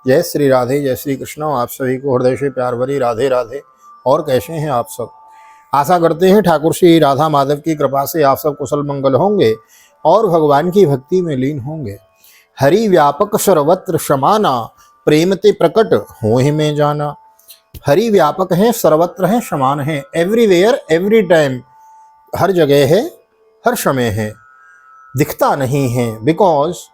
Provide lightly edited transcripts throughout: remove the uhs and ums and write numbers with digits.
जय श्री राधे, जय श्री कृष्ण। आप सभी को हृदय से प्यार भरी राधे राधे। और कैसे हैं आप सब? आशा करते हैं ठाकुर श्री राधा माधव की कृपा से आप सब कुशल मंगल होंगे और भगवान की भक्ति में लीन होंगे। हरि व्यापक सर्वत्र समाना, प्रेम ते प्रकट होहि में जाना। हरि व्यापक है, सर्वत्र है, समान है, एवरीवेयर एवरी टाइम, हर जगह है, हर समय है, दिखता नहीं है। बिकॉज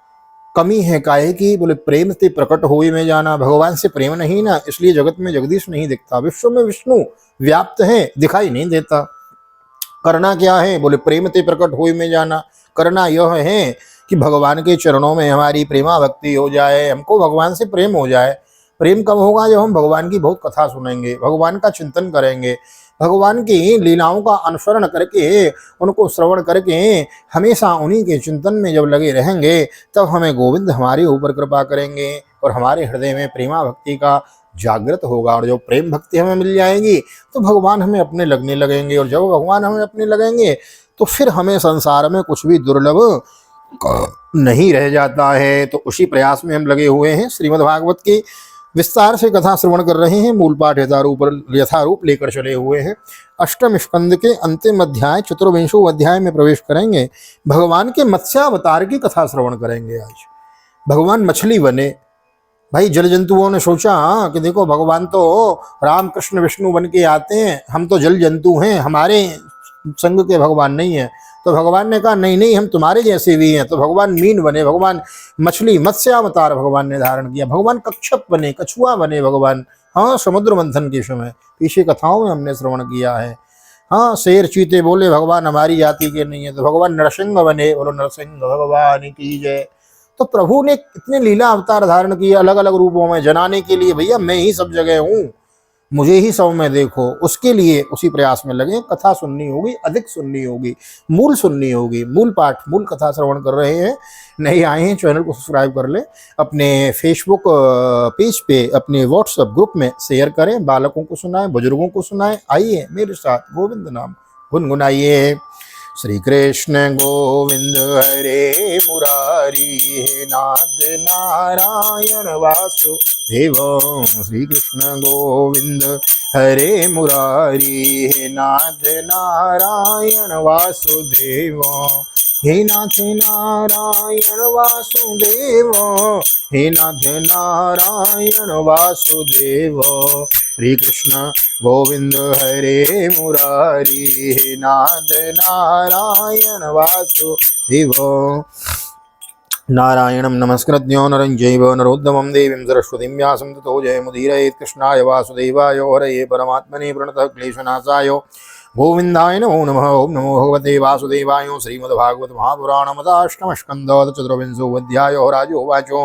कमी है काहे की? बोले प्रेम से प्रकट हुए में जाना। भगवान से प्रेम नहीं ना, इसलिए जगत में जगदीश नहीं दिखता। विश्व में विष्णु व्याप्त है, दिखाई नहीं देता। करना क्या है? बोले प्रेम से प्रकट हुए में जाना। करना यह है कि भगवान के चरणों में हमारी प्रेमा भक्ति हो जाए, हमको भगवान से प्रेम हो जाए। प्रेम कब होगा? जब हम भगवान की बहुत कथा सुनेंगे, भगवान का चिंतन करेंगे, भगवान की लीलाओं का अनुसरण करके, उनको श्रवण करके हमेशा उन्हीं के चिंतन में जब लगे रहेंगे, तब हमें गोविंद हमारे ऊपर कृपा करेंगे और हमारे हृदय में प्रेमा भक्ति का जागृत होगा। और जो प्रेम भक्ति हमें मिल जाएगी तो भगवान हमें अपने लगने लगेंगे, और जब भगवान हमें अपने लगेंगे तो फिर हमें संसार में कुछ भी दुर्लभ नहीं रह जाता है। तो उसी प्रयास में हम लगे हुए हैं। श्रीमद् भागवत की विस्तार से कथा श्रवण कर रहे हैं। मूल पाठ यथारूप लेकर चले हुए हैं। अष्टम स्कंद के अंतिम अध्याय 24वें अध्याय में प्रवेश करेंगे। भगवान के मत्स्यावतार की कथा श्रवण करेंगे। आज भगवान मछली बने। भाई जल जंतुओं ने सोचा कि देखो भगवान तो राम कृष्ण विष्णु बन के आते हैं, हम तो जल जंतु हैं, हमारे संग के भगवान नहीं है। तो भगवान ने कहा नहीं नहीं, हम तुम्हारे जैसे भी हैं। तो भगवान मीन बने, भगवान मछली मत्स्यावतार भगवान ने धारण किया। भगवान कच्छप बने, कछुआ बने भगवान। हाँ, समुद्र मंथन के समय पीछे कथाओं में हमने श्रवण किया है। हाँ, शेर चीते बोले भगवान हमारी जाति के नहीं है, तो भगवान नरसिंह बने। बोलो नरसिंह भगवान की जय। तो प्रभु ने इतने लीला अवतार धारण किए अलग अलग रूपों में, जनाने के लिए भैया मैं ही सब जगह हूँ, मुझे ही सब में देखो। उसके लिए उसी प्रयास में लगे। कथा सुननी होगी, अधिक सुननी होगी, मूल सुननी होगी। मूल पाठ, मूल कथा श्रवण कर रहे हैं। नहीं आए हैं, चैनल को सब्सक्राइब कर ले, अपने फेसबुक पेज पे, अपने व्हाट्सएप ग्रुप में शेयर करें, बालकों को सुनाएं, बुजुर्गों को सुनाएं। आइए मेरे साथ गोविंद नाम गुनगुनाइए। श्री कृष्ण गोविंद हरे मुरारी, हे नाथ नारायण वासुदेव। श्री कृष्ण गोविंद हरे मुरारी, हे नाथ नारायण वासुदेव। हे नाथ नारायण वासुदेव, हे नाथ नारायण वासुदेव। श्री कृष्ण गोविंद हरे मुरारी, हे नाथ नारायण वासुदेव। नारायणं नमस्कृत्य नरं चैव नरोत्तमं देवीं सरस्वतीं व्यासं ततो जयमुदीरयेत्। कृष्णाय वासुदेवाय हरये परमात्मने प्रणतः क्लेशनाशाय गोविंदाय नमो नमः। ओं नमो भगवते वासुदेवाय। श्रीमद्भागवत महापुराणमदाष्टम स्कंद चतुर्विंशो अध्याय। राजोवाचो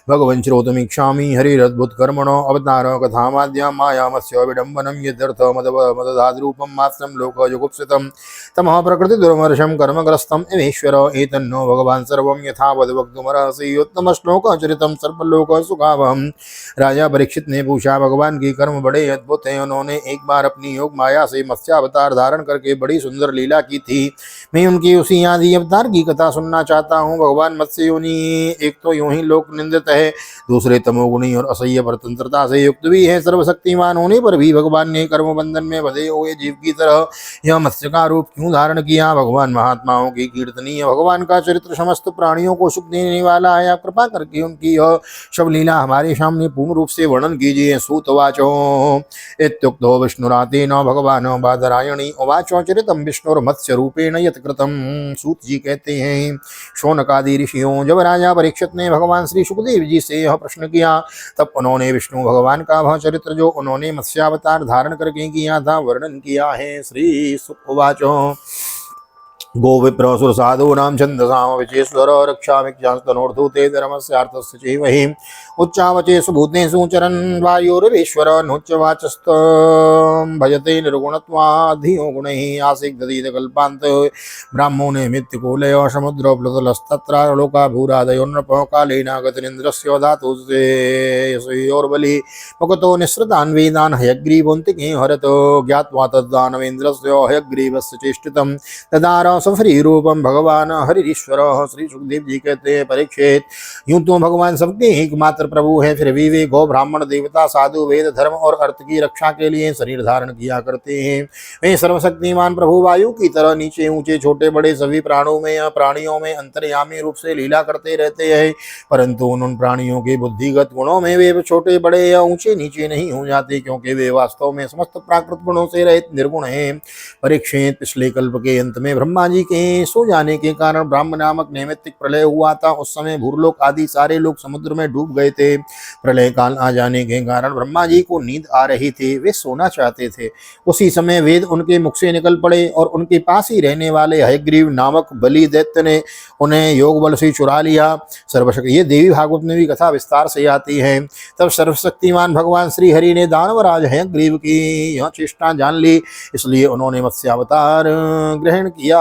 भगवन् श्रोतुमीक्षामि हरिरद्भुत कर्मणो अवतार कथामाद्यां मायामस्य विडम्बनं यद्यर्थ मदधाद्रूपं मात्रं लोकजुगुप्सितं तमः प्रकृतिदुर्मर्शं कर्मग्रस्तं एवेश्वर एतन्नो भगवान् सर्वं यथावद् वक्तुमर्हसि। उत्तमश्लोकचरितं सर्वलोकसुखावहं। राजा परीक्षित ने पूछा, भगवान की कर्म बड़े अद्भुत हैं। उन्होंने एक बार अपनी योग माया से मत्स्यावतार धारण करके बड़ी सुंदर लीला की थी। मैं उनकी उसी आदि अवतार की कथा सुनना चाहता हूँ। भगवान मत्स्य योनि एक तो यूं ही लोक निंदित है, दूसरे तमोगुणी और असह्य परतंत्रता से युक्त भी है। सर्वशक्तिमान होने पर भी भगवान ने कर्म बंधन में बंधे हुए जीव की तरह यह मत्स्य का रूप क्यों धारण किया? भगवान महात्माओं की कीर्तनीय, भगवान का चरित्र समस्त प्राणियों को सुख देने वाला है। आप कृपा करके उनकी यह सब लीला हमारे सामने पूर्ण रूप से वर्णन कीजिए। सूतवाचो इत्युक्तो विष्णुरातेन भगवान बादरायणी उवाचो चरितम विष्णुर्मत्स्य रूपेण यत् कृतम्। सूत जी कहते हैं, शौनकादि ऋषियों, जब राजा परीक्षित ने भगवान श्री सुखदेव जी से यह प्रश्न किया, तब उन्होंने विष्णु भगवान का वह चरित्र जो उन्होंने मत्स्यावतार धारण करके किया था वर्णन किया है। श्री सुखवाचो गोविप्र सुरसाधूनां छन्दसाम विचेश्वर रक्षामिक्षास्तनोर्धूते धर्मस्यार्थस्य चैवहि उच्चावचेषु भूतेषु चरन् वायुर्वेश्वर नोच्चवाचस्तं भजते निर्गुणत्वाधियो गुणैः आसीत् दधीत कल्पान्त ब्राह्मो निमित्तिकूलय समुद्रोपलतलस्तत्र लोका भूरादयो नृपः कालेनागतनिन्द्रस्य धातुर्बलि मुखतो निःसृतान् वेदान् हयग्रीवोऽन्तिके हरतो ज्ञात्वा तद्दानवेन्द्रस्य हयग्रीवस्य चेष्टितं तदार सफरी रूपम भगवान हरिश्वर। श्री सुखदेव जी कहते हैं, परीक्षित, यूं तो भगवान सबके एकमात्र प्रभु हैं, फिर भी वे गौ ब्राह्मण देवता साधु वेद धर्म और अर्थ की रक्षा के लिए शरीर धारण किया करते हैं। वे सर्वशक्तिमान प्रभु वायु की तरह नीचे ऊंचे छोटे बड़े सभी प्राणियों में अंतर्यामी रूप से लीला करते रहते हैं, परंतु उन प्राणियों के बुद्धिगत गुणों में वे छोटे बड़े या ऊंचे नीचे नहीं हो जाते, क्योंकि वे वास्तव में समस्त प्राकृत गुणों से रहित निर्गुण हैं। परीक्षित, पिछले कल्प के अंत में ब्रह्मा जी के सो जाने के कारण ब्रह्म नामक नैमित्तिक प्रलय हुआ था। उस समय भूरलोक आदि सारे लोग समुद्र में डूब गए थे। प्रलय काल आ जाने के कारण ब्रह्मा जी को नींद आ रही थी, वे सोना चाहते थे। उसी समय वेद उनके मुख से निकल पड़े और उनके पास ही रहने वाले हयग्रीव नामक बलि दैत्य ने उन्हें योग बल से चुरा लिया। सर्वशक्ति, ये देवी भागवत में भी कथा विस्तार से आती है। तब सर्वशक्तिमान भगवान श्री हरि ने दानवराज हयग्रीव की यह चेष्टा जान ली, इसलिए उन्होंने मत्स्यावतार ग्रहण किया।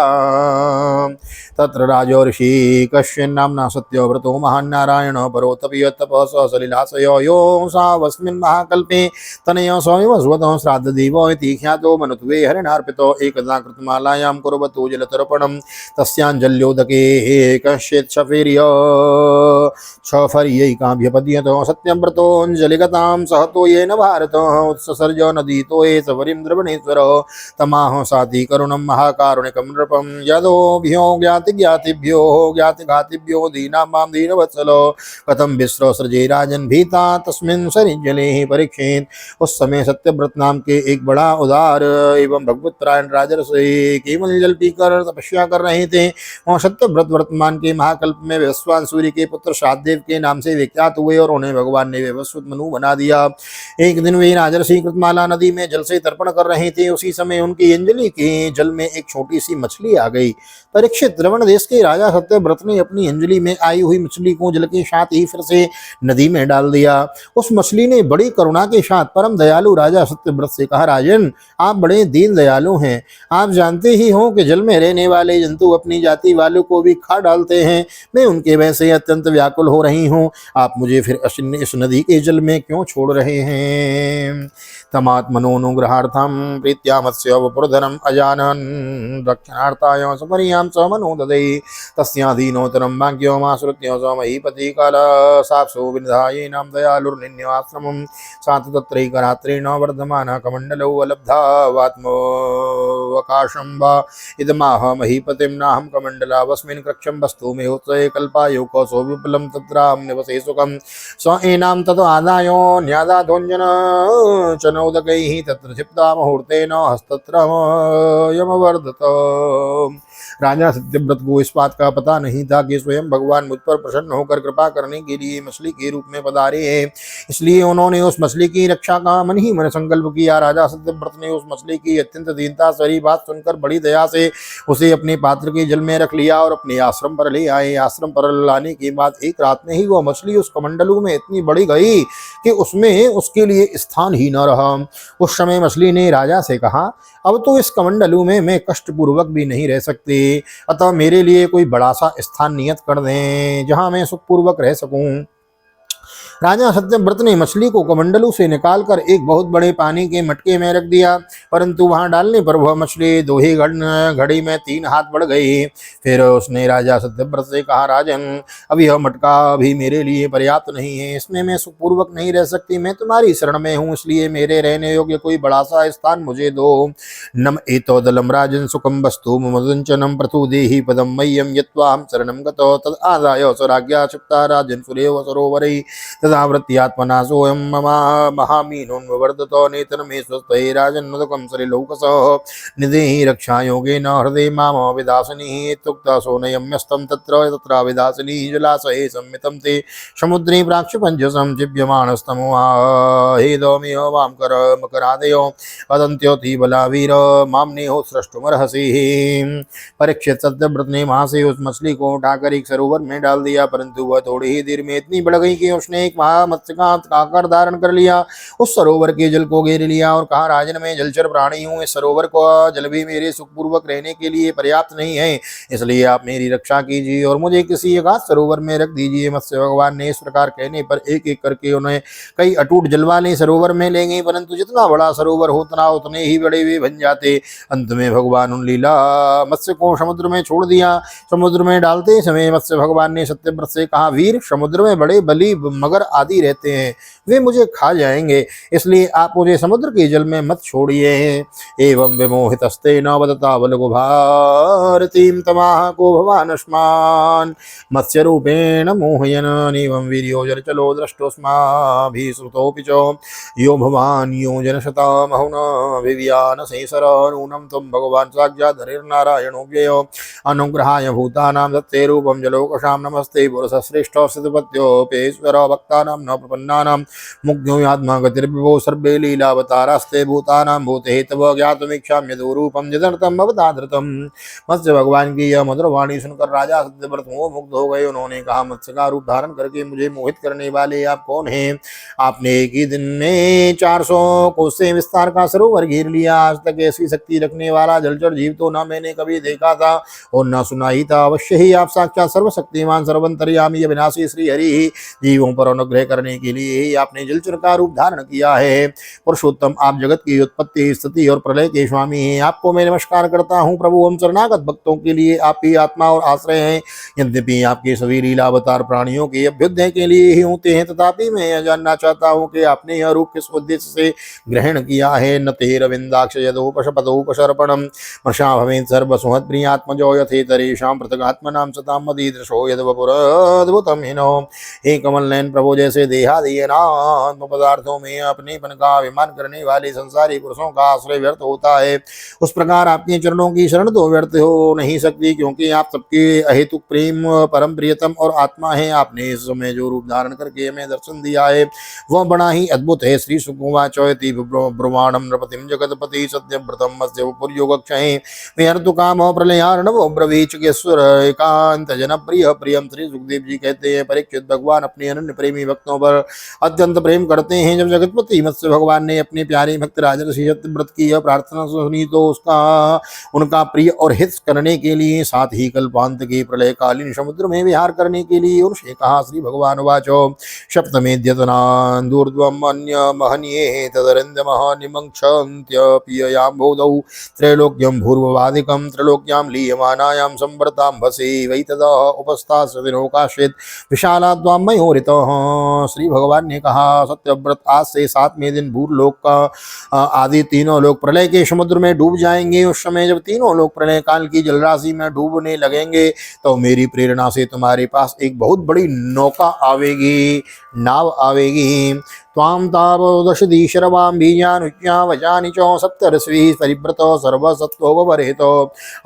तत्र राजर्षि कश्यप नामना सत्यव्रतो महान् नारायण परो तपीय तपः सलिलासयो यो सावस्मिन् महाकल्पे तनय स्वयं श्राद्ध देवो इति ख्यातो मनुत्वे हरिणार्पितो एकदा कृतमालायां कुर्वतो जलतर्पणं तस्याञ्जल्योदके कश्चित् छफर्यैकाभ्यपद्यतो सत्यव्रतोऽञ्जलिगतां सहतो येन भारत उत्ससर्ज नदीतो ये सवरिं द्रवणेश्वर तमाह साति करुणं महाकारुणिकं नृपं यदोभ्यो ज्ञातिभ्यो ज्ञातिघातिभ्यो दीनां मां दीनवत्सलो कथं विश्र सृजे राजन भीता तस्मिन् सरिंजले। परीक्षित, उस समय सत्यव्रत नाम के एक बड़ा उदार एवं भगवत परायण राजर्षि केवल जल पीकर तपस्या कर रहे थे। वह सत्यव्रत वर्तमान के महाकल्प में वैश्वान सूर्य के पुत्र श्राद्धदेव के नाम से विख्यात हुए और उन्हें भगवान ने वैवस्वत मनु बना दिया। एक दिन वे राजर्षि कृतमाला नदी में जल से तर्पण कर रहे थे। उसी समय उनकी अंजलि के जल में एक छोटी सी मछली आ गई। परीक्षित, द्रवण देश के राजा सत्यव्रत ने अपनी अंजलि में आई हुई मछली को जल के साथ ही फिर से नदी में डाल दिया। उस मछली ने बड़ी करुणा के साथ परम दयालु राजा सत्यव्रत से कहा, राजन, आप बड़े दीन दयालु हैं। आप जानते ही हो कि जल में रहने वाले जंतु अपनी जाति वालों को भी खा डालते हैं। मैं उनके वैसे अत्यंत व्याकुल हो रही हूँ। आप मुझे फिर इस नदी के जल में क्यों छोड़ रहे हैं? तमात्मनोनुग्रहार्थं प्रीत्या मत्स्य वपुर्धरम् अजानन् रक्षणार्थाय सपर्यां च मनो ददे तस्याधीनोतरं भाग्यमाश्रित्य स महीपति कालसाप्सो विनिधायेनां दयालुर्निन्याश्रमं सात तत्रैकरात्रेण वर्धमानः कमण्डलौ अलब्धावात्मवकाशं वा इदमाह महीपतिं नाहं कमण्डलावस्मिन् कक्षं वस्तु मे उत्सये कल्पायो कौसो विपुलं तत्राहं निवसे सुखं स एनां ततो आदायो न्यादाधोञ्जन चनोदकैः तत्र क्षिप्ता मुहूर्तेन हस्तत्र यमवर्धत। राजा सत्यव्रत को इस बात का पता नहीं था कि स्वयं भगवान मुझ पर प्रसन्न होकर कृपा करने के लिए मछली के रूप में पधारे हैं, इसलिए उन्होंने उस मछली की रक्षा का मन ही मन संकल्प किया। राजा सत्यव्रत ने उस मछली की अत्यंत दीनता से बात सुनकर बड़ी दया से उसे अपने पात्र के जल में रख लिया और अपने आश्रम पर ले आए। आश्रम पर लाने के बाद एक रात में ही वह मछली उस कमंडलू में इतनी बड़ी गई कि उसमें उसके लिए स्थान ही न रहा। उस समय मछली ने राजा से कहा, अब तो इस कमंडलू में मैं कष्टपूर्वक भी नहीं रह सकती, अतः मेरे लिए कोई बड़ा सा स्थान नियत कर दें जहां मैं सुखपूर्वक रह सकूं। राजा सत्यव्रत ने मछली को कमंडलू से निकालकर एक बहुत बड़े पानी के मटके में रख दिया, परंतु वहां डालने पर वह मछली दो ही घड़ी में 3 हाथ बढ़ गई। फिर उसने राजा सत्यव्रत से कहा, राजन, अब यह मटका भी मेरे लिए पर्याप्त नहीं है, इसमें मैं सुखपूर्वक नहीं रह सकती। मैं तुम्हारी शरण में हूँ, इसलिए मेरे रहने योग्य कोई बड़ा सा स्थान मुझे दो। नम एतोदलम राजन सुखम वस्तु मदंचनम प्रथु देहि पदम मह्यम यत्वाहं शरणं गतो तद आदाय स्वराज्ञा क्षिप्ता राजन सुरेव सरोवरै तदावृत्त्यात्मना सोऽयं महामीनोन्वर्धतो नेतनमे स्वस्त्वयि राजन्नुदकं सलिलौकसः निधेहि रक्षायोगेन हृदय माम विदासनिः इत्युक्ता सोऽनयम्यस्तं तत्राविदासनिः जलाशये संमितं ते समुद्रे प्राक्षिपञ्जसं जीव्यमानस्तमुहेदोमिह वां मकरादयो वदन्त्योति बलावीर मामनेहो स्रष्टुमर्हसि। परीक्षित, सत्यव्रत ने वहां से उस मछली को उठाकर एक सरोवर में डाल दिया, परंतु वह थोड़ी ही देर में इतनी बढ़ गई कि उसने एक महामत्स्य का आकार धारण कर लिया, उस सरोवर के जल को घेर लिया और कहा, राजन मैं जलचर प्राणी हूँ, इस सरोवर को जल भी मेरे सुखपूर्वक रहने के लिए पर्याप्त नहीं है, इसलिए आप मेरी रक्षा कीजिए और मुझे किसी एकाध सरोवर में रख दीजिए। मत्स्य भगवान ने इस प्रकार कहने पर एक एक करके उन्हें कई अटूट जल वाले सरोवर में ले गए, परंतु जितना बड़ा सरोवर होता उतने ही बड़े वे बन जाते। अंत में भगवान उन लीला मत्स्य को समुद्र में छोड़ दिया। समुद्र में डालते समय मत्स्य भगवान ने सत्यव्रत से कहा, वीर समुद्र में बड़े बलि मगर आदि रहते हैं, वे मुझे खा जाएंगे, इसलिए आप मुझे समुद्र के जल में मत छोड़िए। एवं विमोहितस्ते न वदता बलगो भारतीम तमाह को भवानस्मान मत्स्य रूपेण मोहयन एवं वीर्यो जल चलो दृष्टोस्माभिः श्रुतोऽपि च यो भवान् योजन शतामहुन विव्यान सेसर नूनं त्वं भगवान् साक्षात् हरिर्नारायणो व्ययो अनुग्रहाय भूतानां दत्ते रूपं जलोकषां नमस्ते पुरुषश्रेष्ठ स्थितपत्योपेश्वर भक्तानां न प्रपन्नानां मुग्धो आत्मा गतिर्विभो सर्वे लीलावतारास्ते भूतानां भूते तव ज्ञातुमिच्छाम्य दूरूपं यदर्थम् अवताधृतम्। मत्स्य भगवान की यह मधुर वाणी सुनकर राजा सत्यव्रत मोह मुग्ध हो गए। उन्होंने कहा, मत्स्य का रूप धारण करके मुझे मोहित करने वाले आप कौन हैं? आपने एक ही दिन में 400 कोस से विस्तार का सरोवर घेर लिया। आज तक ऐसी शक्ति रखने वाला जलचर जीव तो न मैंने कभी देखा था और न सुना ही था। अवश्य ही आप साक्षात सर्वशक्तिमान सर्वंतर्यामी अविनाशी श्री हरि ही जीवों पर अनुग्रह करने के लिए ही आपने जलचर का रूप धारण किया है। पुरुषोत्तम, आप जगत की उत्पत्ति स्थिति और प्रलय के स्वामी हैं। आपको मैं नमस्कार करता हूँ। प्रभु, हम शरणागत भक्तों के लिए आप ही आत्मा और आश्रय हैं। यद्यपि आपके सभी लीला अवतार प्राणियों के अभ्युदय के लिए ही होते हैं, तथापि मैं यह जानना चाहता हूँ कि आपने यह रूप किस उद्देश्य से ग्रहण किया है। न तेरविंदाक्ष यदोपशपदोपशर्पणम मर्षा भवेत् सर्वसुहद प्रियात्मजो यथेतरेषां पृथगात्मनां सतां मदीदृशो यद्वपुरद्भुतं हिनो। हे कमल नयन प्रभु, जैसे देहादीनात्म पदार्थों में अपनेपन का अभिमान करने वाले संसारी पुरुषों का आश्रय व्यर्थ होता है, उस प्रकार आपके चरणों की शरण तो व्यर्थ हो नहीं सकती, क्योंकि आप सबके अहेतुक प्रेम परम प्रियतम और आत्मा है। आपने इस समय जो रूप धारण करके हमें दर्शन दिया है वह बड़ा ही अद्भुत है। श्री सुकुवाच ब्रह्मांडम नृपतिम जगतपति सत्यव्रतम मत्स्य पुर्योगक्षये विहर्तु कामो प्रलयार्णवो ब्रवीचकेश्वर एकांत जनप्रिय प्रियम। श्री सुखदेव जी कहते हैं, परीक्षित, भगवान अपने अनन्य प्रेमी भक्तों पर अत्यंत प्रेम करते हैं। जब जगतपति मत्स्य भगवान ने अपने प्यारे भक्त राजर्षि सत्यव्रत की यह प्रार्थना सुनी तो उनका प्रिय और हित करने के लिए साथ ही कल्पांत के प्रलयकालीन समुद्र में विहार करने के लिए उनसे कहा। श्री भगवान वाचो सप्तमेद्यतनान्दूर्ध्वम् अन्य महन्ये तदरिन्दमः निमङ्क्षन्त्यपिययां बोधौ त्रैलोक्यं भूर्ववादिकं त्रैलोक्यां लीयमानायां संवर्तां भसे वै तदा उपस्थास्यदिनोकाश्चित् विशालाद्वां मयोरितः। श्री भगवान ने कहा, सत्यव्रत, आज से 7वें दिन भूर्लोक का आदि तीनों लोग प्रलय के समुद्र में डूब जाएंगे। उस समय जब तीनों लोग प्रलय काल की जलराशि में डूबने लगेंगे तो मेरी प्रेरणा से तुम्हारे पास एक बहुत बड़ी नौका आवेगी, नाव आवेगी। त्वां तावदशदि शर्वां बीजानुज्ञा वचानि च सप्तर्षिभिः परिव्रतो सर्वसत्त्वोपहरेतो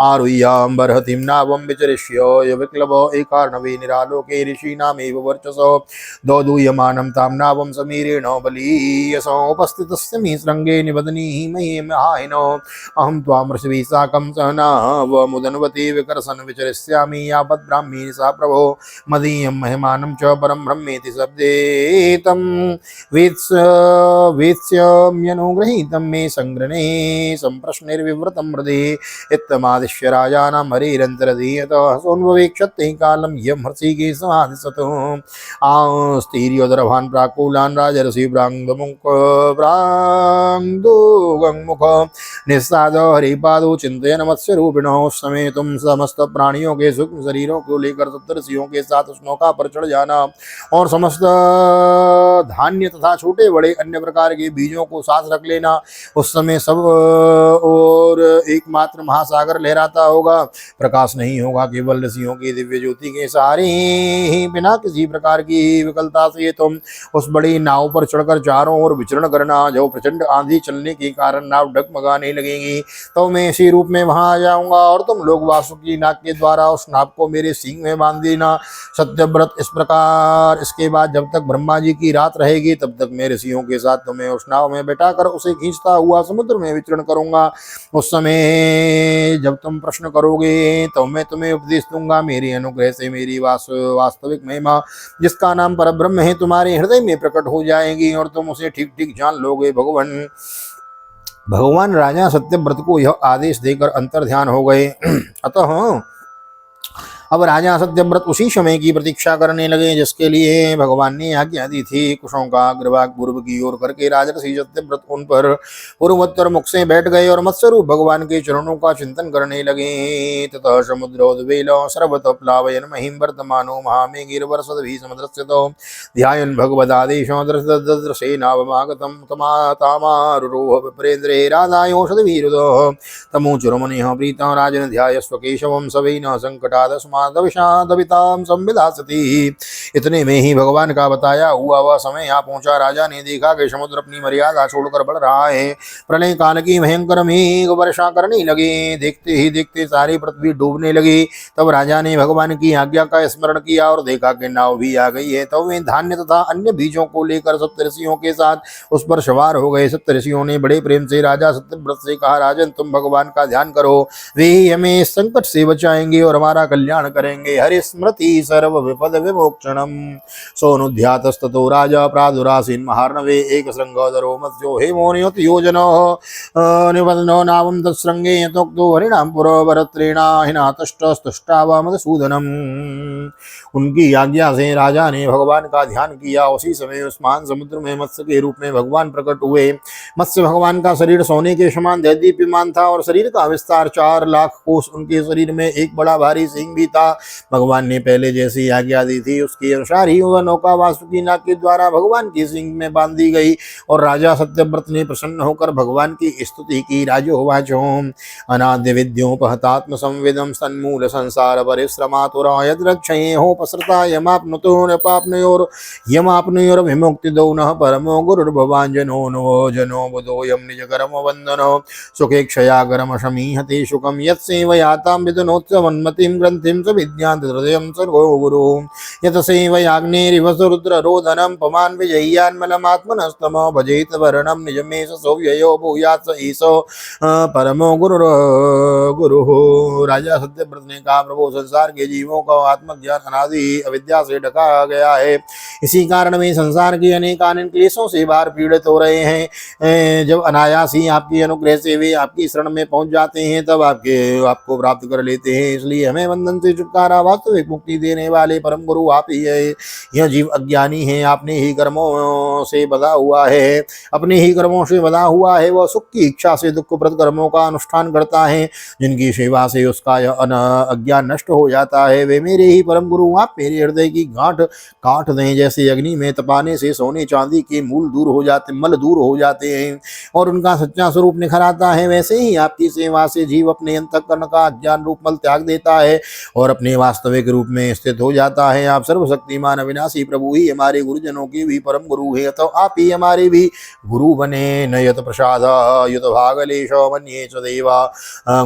आरुह्यां बर्हतिं नावं विचरिष्य विक्लव एकार्णवे निरालोके ऋषीणामेव वर्चसो दोदूयमानं तां नावं समीरेण बलीयसो उपस्थितस्य मे शृङ्गे निबध्नीः महे महाहिनो अहं त्वां ऋषिभिः साकं सहनावमुदन्वते विकर्षन् विचरिष्यामि यावत् ब्राह्मी सा प्रभो मदीयं महिमानं च परं ब्रह्मेति शब्देतं वेत्स्यम्यनुगृहीतं मे संग्रणे सम्प्रश्नेर्विवृतं हृदि इत्तमादिश्य राजानां हरिरन्तरधीयतः सोन्ववेक्षते कालं यं हृषिकेशमादिशतु आस्तीर्योदरभान् प्राकुलान् राजर्षि प्राङ्गुगङ्मुख निस्साद हरिपादो चिन्तयन् मत्स्यरूपिणः। उस समय तुम समस्त प्राणियों के सूक्ष्म शरीरों को लेकर सप्तर्षियों के साथ उस नौका पर चढ़ जाना और समस्त धान्य तथा छोटे बड़े अन्य प्रकार के बीजों को साथ रख लेना। उस समय सब और एकमात्र महासागर लहराता होगा, प्रकाश नहीं होगा, केवल ऋषियों की दिव्य ज्योति के सहारे ही बिना किसी प्रकार की विकलता से तुम उस बड़ी नाव पर चढ़कर चारों ओर विचरण करना। जो प्रचंड आंधी चलने के कारण नाव डगमगाने लगेगी तो मैं इसी रूप में वहां आ जाऊंगा और तुम लोग वासुकी नाग के द्वारा उस नाव को मेरे सींग में बांध देना। सत्यव्रत, इस प्रकार इसके बाद जब तक ब्रह्मा जी की रात रहेगी तब तक मैं ऋषियों के साथ तुम्हें उस नाव में बैठाकर उसे खींचता हुआ समुद्र में विचरण करूंगा। उस समय जब तुम प्रश्न करोगे तो मैं तुम्हें उपदेश दूंगा। मेरे अनुग्रह से मेरी वास्तविक महिमा, जिसका नाम परब्रह्म है, तुम्हारे हृदय में प्रकट हो जाएगी और तुम उसे ठीक ठीक जान लोगे। भगवान राजा सत्यव्रत को यह आदेश देकर अंतर्ध्यान हो गए। अतः अब राजा सत्यव्रत उसी समय की प्रतीक्षा करने लगे जिसके लिए भगवान ने आज्ञा दी थी। कुशों का अग्रभाग पूर्व की ओर करके राजर्षि सत्यव्रत उन पर पूर्वोत्तर मुख से बैठ गए और मत्स्यरूप भगवान के चरणों का चिंतन करने लगे। ततः समुद्रोद्वेलो सर्वतः प्लावयन् महिं वर्तमानो महामेघैर्वर्षद्भिः समुद्रस्थितो ध्यायन् भगवदादेशो दृशेनावमागतं तामारुरोह विप्रेन्द्रे राधायोषधीरुदो तमोचुरमुनिः प्रीतं राजन् ध्यायस्व केशवं सवैनः संकटादस्मात् विषादवितां संविधासति। इतने में ही भगवान का बताया हुआ वह समय यहाँ पहुंचा। राजा ने देखा कि समुद्र अपनी मर्यादा छोड़कर बढ़ रहा है। प्रलय काल की भयंकर मेघ वर्षा करने लगे। देखते ही देखते सारी पृथ्वी डूबने लगी। तब राजा ने भगवान की आज्ञा का स्मरण किया और देखा कि नाव भी आ गई है। तब वे धान्य तथा अन्य बीजों को लेकर सप्तऋषियों के साथ उस पर सवार हो गए। सप्तऋषियों ने बड़े प्रेम से राजा सत्यव्रत से कहा, राजन तुम भगवान का ध्यान करो, वे ही हमें इस संकट से बचाएंगे और हमारा कल्याण करेंगे। हरि स्मृति सर्व विपद विमोक्षणम। सोनुध्यातस्ततो राजा प्रादुरासीन महार्णवे एक श्रृंगोदरो मत्स्यो हेमो नियत योजनो निबध्नो नावं तत्सृंगे यतोक्तो हरिणाम पुरो भरत्रेणा हिनातष्टस्तुष्टावा मधुसूदनम। उनकी आज्ञा से राजा ने भगवान का ध्यान किया। उसी समय उस महान समुद्र में मत्स्य के रूप में भगवान प्रकट हुए। मत्स्य भगवान का शरीर सोने के समान दैदीप्यमान था और शरीर का विस्तार 4 लाख कोस। उनके शरीर में एक बड़ा भारी सिंह भी था। भगवान ने पहले जैसी आज्ञा दी थी उसके अनुसार ही वह नौका वासुकी नाग के द्वारा भगवान की सिंह में बांध दी गई और राजा सत्यव्रत ने प्रसन्न होकर भगवान की स्तुति की। राजोवाचो अनाद्य विद्योपहतात्म संविदम सन्मूल संसार परिश्रमातुरायत रक्षयेहोपसृता यमाप्नुयोर विमुक्ति दो न परमो गुरुर्भवान् जनो नो जनो बुधोयम निज कर्म वंदनो सुखे क्षया कर्म शमीहते शुकम यत्सेवयातां विदुनोत्सवन्मतिं ग्रंथिं स विद्यान्त हृदयं सर्वो गुरु यतसेवयाग्नेरिव रुद्ररोदनं पमान् विजय्यान्मलमात्मनस्तमो भजेत वर्णं निजमेष सौव्ययो भूयात् स ईशो परमो गुरुः। राजा सत्यव्रत ने कहा, प्रभु संसार के जीवों का आत्मज्ञान अनादि अविद्या से ढका गया है। इसी कारण वे संसार के अनेक अनेक क्लेशों से बाहर पीड़ित हो रहे हैं। जब अनायास ही आपके अनुग्रह से वे आपकी शरण में पहुंच जाते हैं तब आपको प्राप्त कर लेते हैं। इसलिए हमें बंधन से छुटकारा, वास्तविक मुक्ति देने वाले परम गुरु आप ही है। यह जीव अज्ञानी है, अपने ही कर्मों से बंधा हुआ है। वह सुख की इच्छा से दुखप्रद कर्मों का अनुष्ठान करता है। जिनकी सेवा से उसका यह अज्ञान नष्ट हो जाता है, वे मेरे ही परम गुरु आप मेरे हृदय की गांठ काट दें। जैसे अग्नि में तपाने से सोने चांदी के मल दूर हो जाते हैं और उनका सच्चा स्वरूप निखर आता है, वैसे ही आपकी सेवा से जीव अपने अंतःकरण का अज्ञान रूप मल त्याग देता है और अपने वास्तविक रूप में स्थित हो जाता है। आप सर्वशक्तिमान अविनाशी प्रभु ही हमारे गुरुजनों के भी परम गुरु है, तो आप ही हमारे भी गुरु बने। नयत प्रसाद युत भागलेशो मन्ये च देवा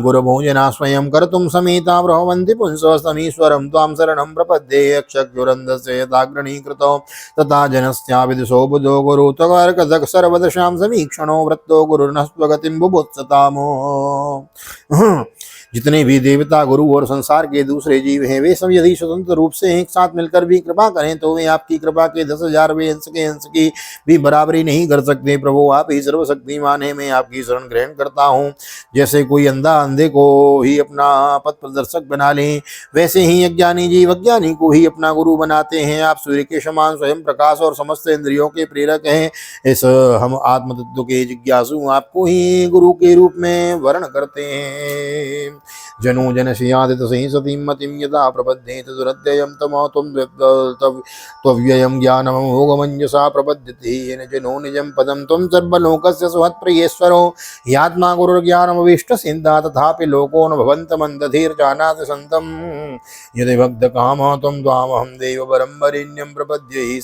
गुरुभोजना स्वयं कर्तुं समेता ब्रह्मवन्ति पुंसस्तमीश्वरं त्वां शरणं प्रपद्ये। यक्षग्युरन्धस्य यथाग्रणीकृतो तथा जनस्याविदुषो बुधो गुरु त्वगर्कदक् सर्वदशां समीक्षणो वृत्तो गुरुर्न स्वगतिं बुभुत्सतामो। जितने भी देवता, गुरु और संसार के दूसरे जीव हैं, वे सब यदि स्वतंत्र रूप से एक साथ मिलकर भी कृपा करें तो वे आपकी कृपा के 10,000वें अंश के अंश की भी बराबरी नहीं कर सकते। प्रभु आप ही सर्वशक्तिमान है, मैं आपकी शरण ग्रहण करता हूँ। जैसे कोई अंधा अंधे को ही अपना पथ प्रदर्शक बना लें, वैसे ही अज्ञानी जीव अज्ञानी को ही अपना गुरु बनाते हैं। आप सूर्य के समान स्वयं प्रकाश और समस्त इंद्रियों के प्रेरक हैं। इस हम आत्म तत्व के जिज्ञासु आपको ही गुरु के रूप में वर्ण करते हैं। जनो जनशियादित सही सतीं मतिं यदा प्रपद्येत दुरत्ययं तमो त्वव्ययं ज्ञानमोघमञ्जसा प्रपद्यते येन जनो निजं पदं त्वं सर्वलोकस्य सुहत्प्रियेश्वरो यात्मा गुरुर्ज्ञानमभीष्टसिद्धा तथापि लोको न भवन्तमन्धधीर्जानाति सन्तं यदि भक्तकामः त्वं त्वामहं देववरं वरेण्यं प्रपद्ये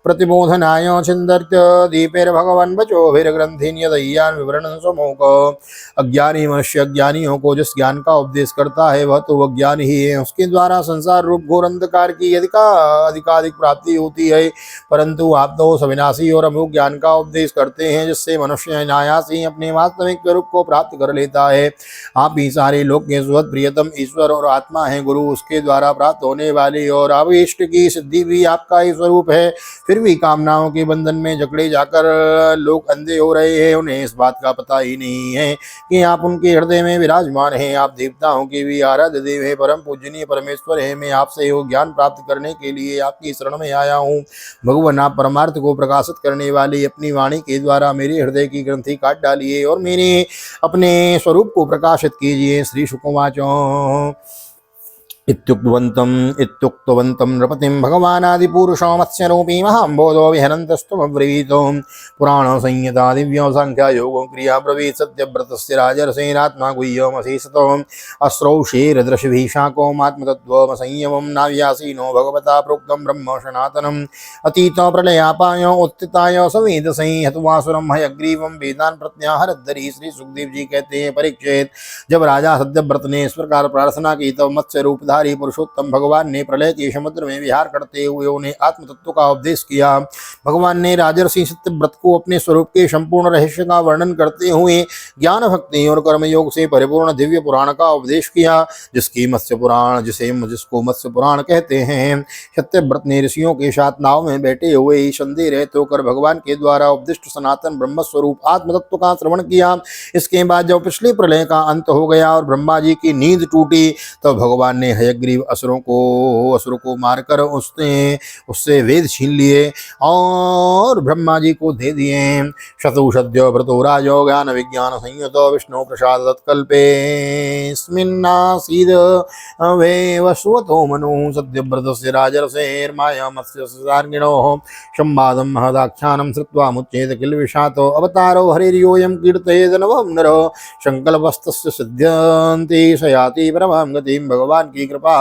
प्रतिबोधनाय छिन्दर्त्य दीपेर्भगवन् वचोभिर्ग्रन्थीन् यदय्यान् विवरणं स्वमोक अज्ञानी मनुष्य अज्ञानियों को जिस ज्ञान का उपदेश करता है वह तो वह ज्ञान ही है, उसके द्वारा संसार रूप घोर अंधकार की अधिकाधिक प्राप्ति होती है। परंतु आप तो उस अविनाशी और अमोघ ज्ञान का उपदेश करते हैं जिससे मनुष्य अनायास ही अपने वास्तविक स्वरूप को प्राप्त कर लेता है। आप ही सारे लोक के सुहृद प्रियतम ईश्वर और आत्मा है गुरु, उसके द्वारा प्राप्त होने वाली और अभीष्ट की सिद्धि भी आपका ही स्वरूप है। फिर भी कामनाओं के बंधन में जकड़े जाकर लोग अंधे हो रहे हैं, उन्हें इस बात का पता ही नहीं है कि आप उनके हृदय में विराजमान हैं। आप देवताओं के भी आराध्य देव है, परम पूजनीय परमेश्वर है। मैं आपसे वो ज्ञान प्राप्त करने के लिए आपकी शरण में आया हूँ। भगवान आप परमार्थ को प्रकाशित करने वाली अपनी वाणी के द्वारा मेरे हृदय की ग्रंथि काट डालिए और मेरे अपने स्वरूप को प्रकाशित कीजिए। श्री शुकवाचो इत्युक्तवन्तं नृपतिं भगवानादिपुरुषो मत्स्यरूपी महाम्बोधो विहरन्तस्त्वमब्रवीतो पुराण संहिता दिव्यो संख्या योगो क्रिया ब्रवीत् सत्यव्रतस्य राजरसेनात्मा गुह्यमसीसतो अस्रौषेरदृशभीशाकोमात्मतत्त्वमसंयमं नाव्यासीनो भगवता प्रोक्तं ब्रह्म सनातनम् अतीतो प्रलयापायो उत्थिताय सवेदसै हतवासुरं हयग्रीवं वेदान् प्रत्याहरद्धरी। श्री सुखदेव जी कहते हैं, परीक्षित, जब राजा सत्यव्रत ने इस प्रकार प्रार्थना की तब मत्स्य रूप पुरुषोत्तम भगवान ने प्रलय के समुद्र में विहार करते हुए उन्हें आत्म तत्व का उपदेश किया। भगवान ने राजर्षि सत्यव्रत को अपने स्वरूप के संपूर्ण रहस्य का वर्णन करते हुए ज्ञान भक्ति और कर्मयोग से परिपूर्ण दिव्य पुराण का उपदेश किया, जिसको मत्स्य पुराण कहते हैं। सत्यव्रत ने ऋषियों के साथ नाव में बैठे हुए ही संदेह रहित होकर भगवान के द्वारा उपदिष्ट सनातन ब्रह्म स्वरूप आत्म तत्व का श्रवण किया। इसके बाद जब पिछले प्रलय का अंत हो गया और ब्रह्मा जी की नींद टूटी तो भगवान ने हयग्रीव असुरों को मारकर उससे वेद छीन लिए और ब्रह्मा जी को दे दिए। शतुषद्यो व्रतो राजो ज्ञान विज्ञान संयुतो विष्णु प्रसाद तत्कल्पेऽस्मिन्नासीद वैवस्वतो मनु सत्यव्रतस्य राजर्षेर्माया मत्स्यसार्गिणोः संवादं महदाख्यानं श्रुत्वा मुच्येत किल विषातो अवतारो हरिर्योऽयं कीर्तयेद नवं नरो संकल्पस्तस्य सिद्ध्यन्ति स याति परमां गतिं। भगवान की कृपा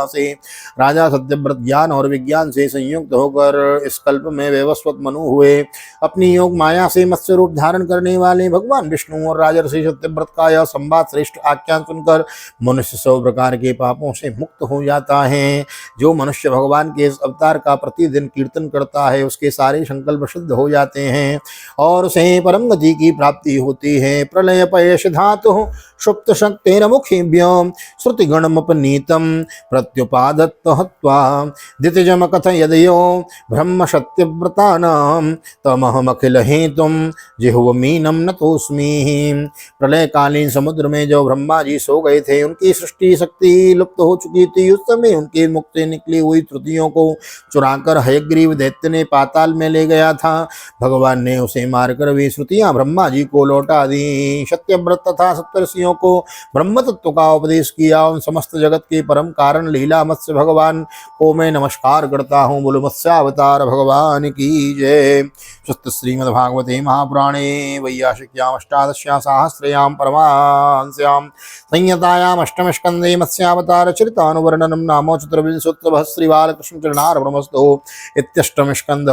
से राजा सत्यव्रत ज्ञान और विज्ञान से संयुक्त होकर इस कल्प में वैवस्वत मनु हुए। अपनी योग माया से मत्स्य रूप धारण करने वाले भगवान विष्णु और राजर्षि सत्यव्रत का यह संवाद श्रेष्ठ आख्यान सुनकर मनुष्य 100 प्रकार के पापों से मुक्त हो जाता है। जो मनुष्य भगवान के इस अवतार का प्रतिदिन कीर्तन करता है उसके सारे संकल्प शुद्ध हो जाते हैं और उसे परम गति की प्राप्ति होती है। प्रलय पयश धातु सुप्त शक्तिरमुखिभ्यां श्रुतिगणमपनीतं प्रत्युपादत्त हत्वा दितिजम कथयदयो ब्रह्म सत्यव्रतानां तमहमखिल हेतुं जिह्वमीनं नतोऽस्मि। प्रलयकालीन समुद्र में जो ब्रह्मा जी सो गए थे उनकी सृष्टि शक्ति लुप्त हो चुकी थी। उस समय उनके मुख से निकली हुई त्रुटियों को चुराकर हयग्रीव दैत्य ने पाताल में ले गया था। भगवान ने उसे मारकर वे श्रुतियां ब्रह्मा जी को लौटा दी। सत्यव्रत तथा सप्तर्षियों को ब्रह्म तत्व का उपदेश किया। उन समस्त जगत के परम कारण लीला मत्स्य भगवान को मैं नमस्कार करता हूँ। बोलो मत्स्यावतार भगवान की जय। सुस्त श्रीमद्भागवते महापुराणे वैयासिक्याम अष्टादश्यां सहस्रयां परमांस्यां संहितायाम् अष्टम स्कंदे मत्स्यावतार चरितानुवर्णनं नाम चतुर्विंशोत्तरः श्रीबालकृष्ण चरणार्पणमस्तु। इत्यष्टम स्कंध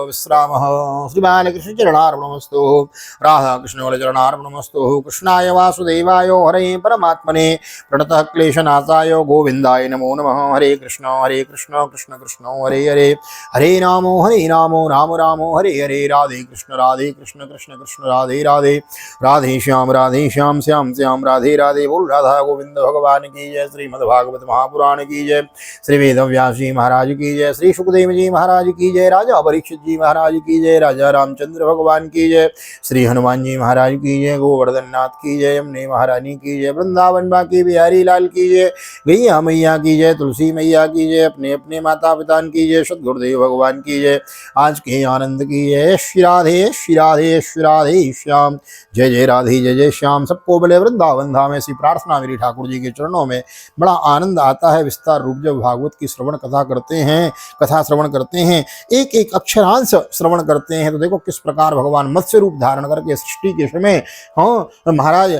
विश्रामः श्रीबालकृष्ण चरणार्पणमस्तु। राधा कृष्ण चरणार्पणमस्तु। कृष्णाय वासुदेवाय हरे परमात्मने प्रणतः क्लेशनाशाय गोविंदाय नमो नमः। हरे कृष्ण कृष्ण कृष्ण हरे हरे, हरे रामो राम राम हरे हरे। राधे कृष्ण कृष्ण कृष्ण राधे राधे, राधे श्याम श्याम श्याम राधे राधे। बोल राधा गोविंद भगवान की जय। श्रीमद्भागवत महापुराण की जय। श्री वेदव्यास जी महाराज की जय। श्री सुखदेव जी महाराज की जय। राजा परीक्षित जी महाराज की जय। राजा रामचंद्र भगवान की जय। श्री हनुमान जी महाराज की जय। गोवर्धन नाथ की जय। यमुने महारानी की जय। वृंदावन बाकी बिहारी लाल की जय। गैया मैया की जय। तुलसी मैया की जय। अपने अपने माता पिता की जय। सद्गुरुदेव भगवान की जय। आज के आनंद की जय। श्री राधे श्री राधे श्री राधे श्याम। जय जय राधे जय जय श्याम। सबको बोले वृंदावन धाम। ऐसी प्रार्थना मेरी ठाकुर जी के चरणों में। बड़ा आनंद आता है विस्तार रूप जब भागवत की कथा श्रवण करते हैं। एक एक अक्षरार्थ रोमांस श्रवण करते हैं तो देखो किस प्रकार भगवान मत्स्य रूप धारण करके सृष्टि के समय हाँ महाराज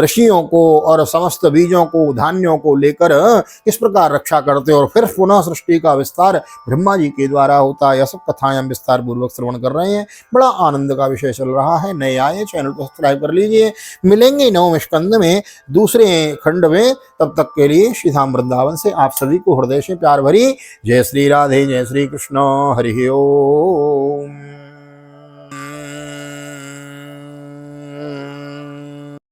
ऋषियों को और समस्त बीजों को धान्यों को लेकर किस प्रकार रक्षा करते और फिर पुनः सृष्टि का विस्तार ब्रह्मा जी के द्वारा होता है। यह सब कथाएं हम विस्तार पूर्वक श्रवण कर रहे हैं। बड़ा आनंद का विषय चल रहा है। नए आए चैनल को सब्सक्राइब कर लीजिए। मिलेंगे 9वें स्कंद में दूसरे खंड में। तब तक के लिए श्री धाम वृंदावन से आप सभी को हृदय से प्यार भरी जय श्री राधे, जय श्री कृष्ण, हरि ओम।